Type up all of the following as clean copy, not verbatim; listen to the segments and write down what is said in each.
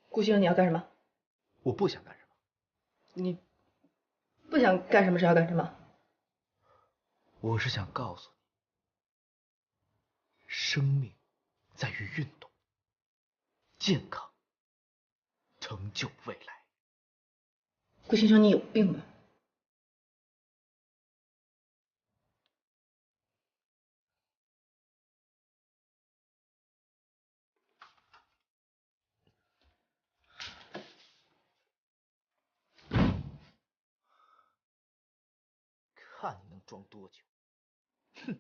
顾星，你要干什么？我不想干什么。你不想干什么是要干什么？我是想告诉你，生命在于运动，健康成就未来。顾先生，你有病吧？看你能装多久！哼！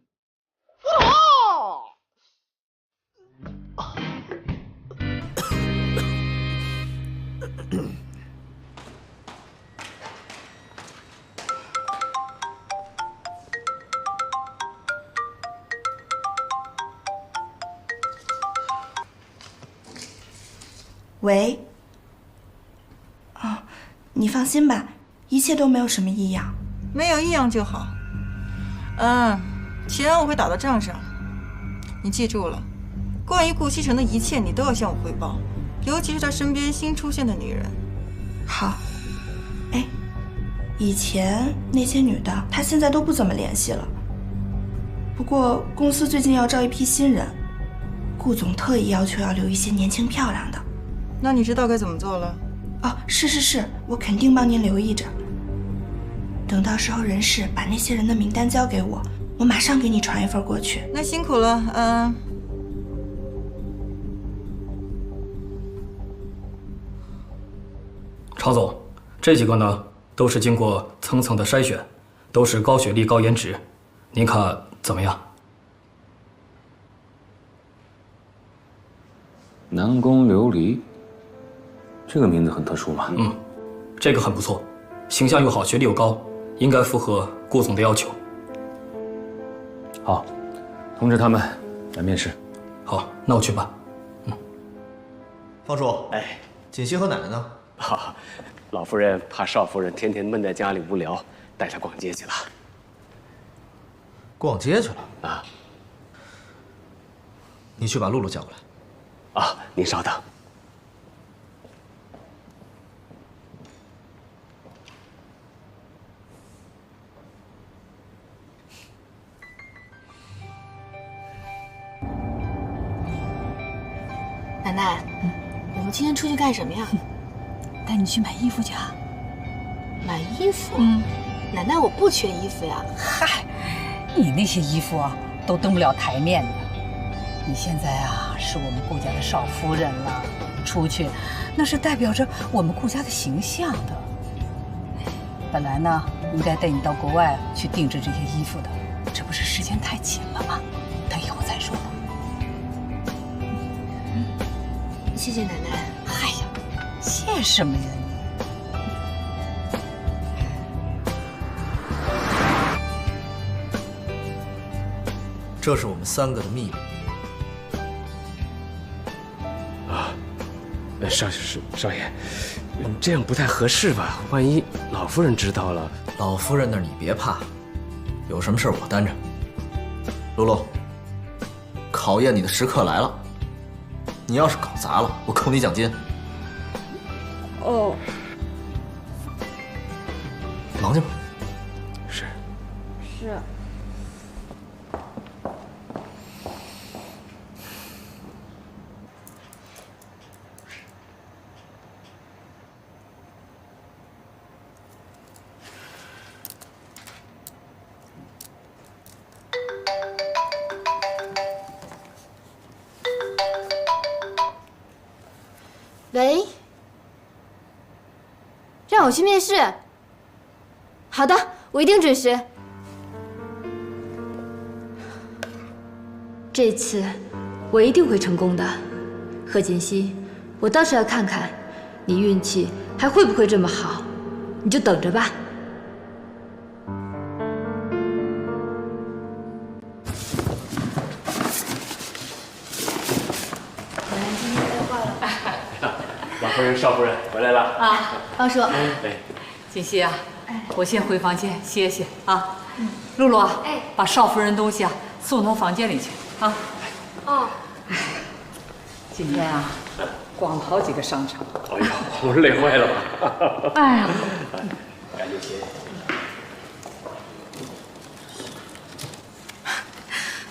喂。哦，你放心吧，一切都没有什么异样。没有异样就好。钱我会打到账上。你记住了，关于顾西城的一切你都要向我汇报，尤其是他身边新出现的女人。好。哎，以前那些女的，她现在都不怎么联系了。不过公司最近要招一批新人，顾总特意要求要留一些年轻漂亮的。那你知道该怎么做了？哦，是，我肯定帮您留意着。等到时候人事把那些人的名单交给我，我马上给你传一份过去。那辛苦了，常总，这几个呢都是经过层层的筛选，都是高学历、高颜值，您看怎么样？南宫琉璃，这个名字很特殊嘛？这个很不错，形象又好，学历又高，应该符合顾总的要求。好，通知他们来面试。好，那我去办。方叔，哎，锦溪和奶奶呢？老夫人怕少夫人天天闷在家里无聊，带她逛街去了。逛街去了啊？你去把露露叫过来。啊，您稍等。奶奶，我们今天出去干什么呀？带你去买衣服去啊。买衣服？奶奶，我不缺衣服呀。嗨，你那些衣服啊，都登不了台面的。你现在啊，是我们顾家的少夫人了，出去那是代表着我们顾家的形象的。本来呢，应该带你到国外去定制这些衣服的，这不是时间太紧了吗？等以后再说吧。谢谢奶奶。哎呀，谢什么呀你？这是我们3个的秘密。少爷，这样不太合适吧？万一老夫人知道了，老夫人那儿你别怕，有什么事我担着。露露，考验你的时刻来了，你要是搞砸了，我扣你奖金。哦，忙去吧。是。喂，让我去面试。好的，我一定准时。这次我一定会成功的。贺锦熙，我倒是要看看你运气还会不会这么好，你就等着吧。老夫人、少夫人回来了啊，方叔，锦溪啊，我先回房间歇歇啊。露露啊，把少夫人东西啊送到房间里去啊。哦。今天啊，逛了好几个商场。哎呦，我累坏了吧？哎呀，赶紧歇。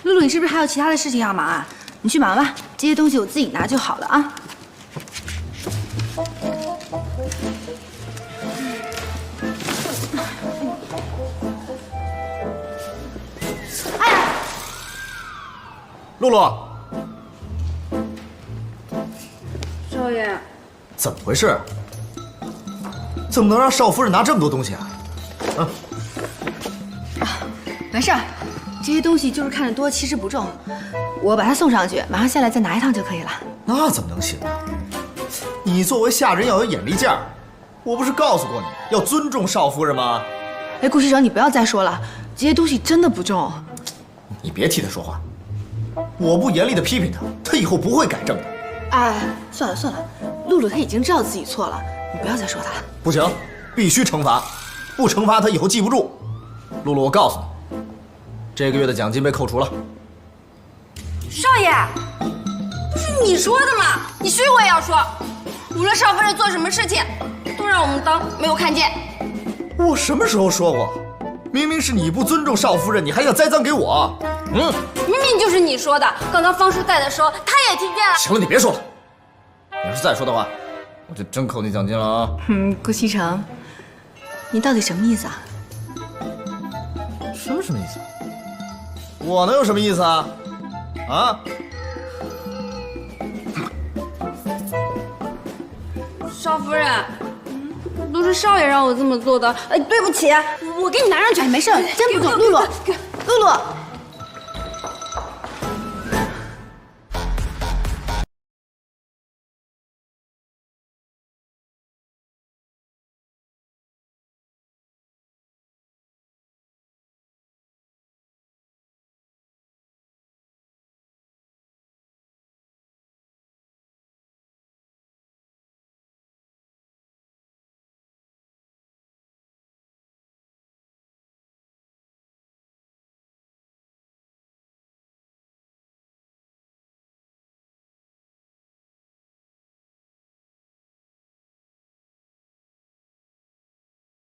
露露，你是不是还有其他的事情要忙啊？你去忙吧，这些东西我自己拿就好了啊。露露，少爷，怎么回事？怎么能让少夫人拿这么多东西啊？没事儿，这些东西就是看着多，其实不重。我把它送上去，马上下来再拿一趟就可以了。那怎么能行呢？你作为下人要有眼力劲儿，我不是告诉过你要尊重少夫人吗？哎，顾师长，你不要再说了，这些东西真的不重。你别替他说话，我不严厉的批评他，他以后不会改正的。哎，算了算了，露露她已经知道自己错了，你不要再说她了。不行，必须惩罚，不惩罚他以后记不住。露露，我告诉你，这个月的奖金被扣除了。少爷，不是你说的吗？你谁我也要说，无论少夫人做什么事情，都让我们当没有看见。我什么时候说过？明明是你不尊重少夫人，你还想栽赃给我？明明就是你说的。刚刚方叔在的时候，他也听见了。行了，你别说了。你要是再说的话，我就真扣你奖金了啊！顾西城，你到底什么意思啊？什么意思？我能有什么意思啊？啊？少夫人，都是少爷让我这么做的。哎，对不起，我给你拿上去。哎，没事，真不重。露露，露露。